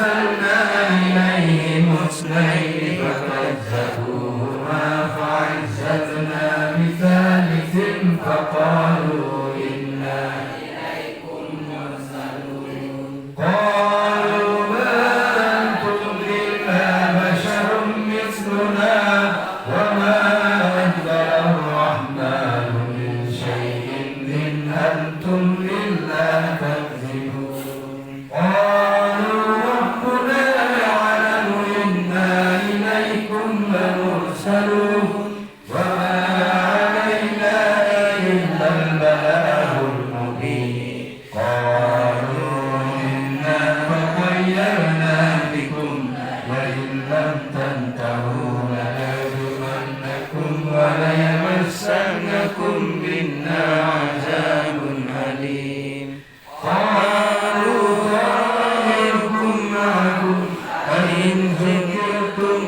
أرسلنا إليهم اثنين فكذبوهما فعززنا بثالث فقالوا إنا إليكم مرسلون قالوا ما أنتم إلا بشر مثلنا وما أنزل الرحمن من شيء إن أنتم إلا تكذبون قالوا ربنا يعلم إنا إليكم لمرسلون وما علينا إلا البلاغ المبين قالوا إنا تطيرنا بكم وإن لم تنتهوا لنرجمنكم وليمسنكم منا عذاب أليم قالوا طائركم معكم أئن ذكرتم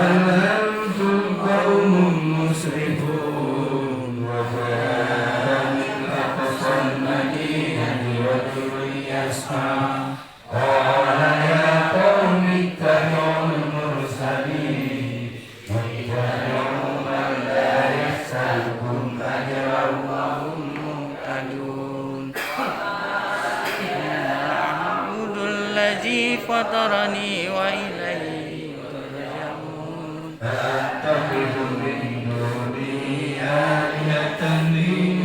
بل أنتم قوم مسرفون وجاء من أقصى المدينة رجل يسعى قال يا قوم اتبعوا المرسلين اتبعوا من لا يسألكم أجرا وهم مهتدون أعبد الذي فطرني وإليه ترجعون أأتخذ من دونه آلهة إن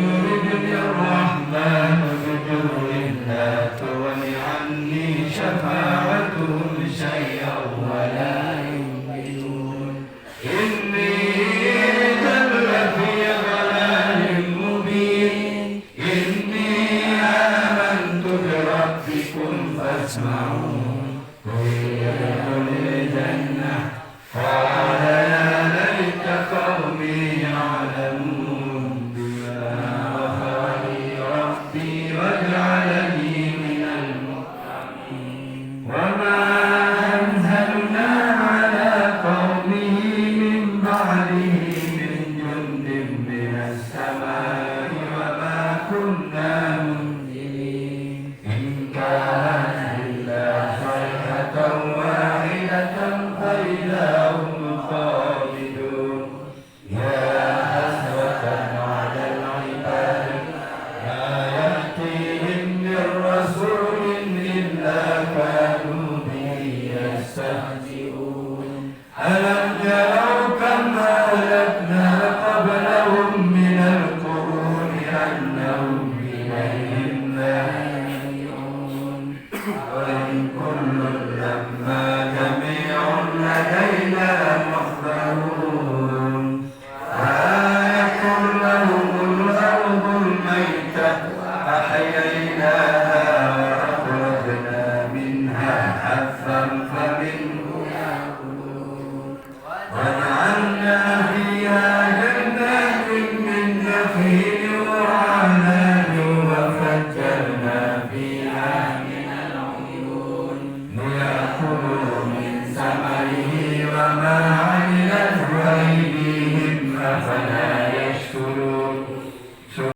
يردني الرحمن بضر لا تغن عني شفاعتهم شيئا ولا ينقذون إني إذا لفي ضلال مبين إني آمنت بربكم فاسمعون ادخل الجنة قال يا ليت قومي يعلمون بما غفر لي ربي وجعلني من المكرمين وما أنزلنا على قومه من بعده من جند من السماء وما كنا منزلين إن كانت إلا صيحة واحدة فإذا هم خالدون يا حسرة على العباد ما يأتيهم من رسول إلا كانوا به يستهزئون ألم يروا كم أهلكنا قبلهم من القرون أنهم إليهم لا يرجعون وإن كل لما جميع لدينا محضرون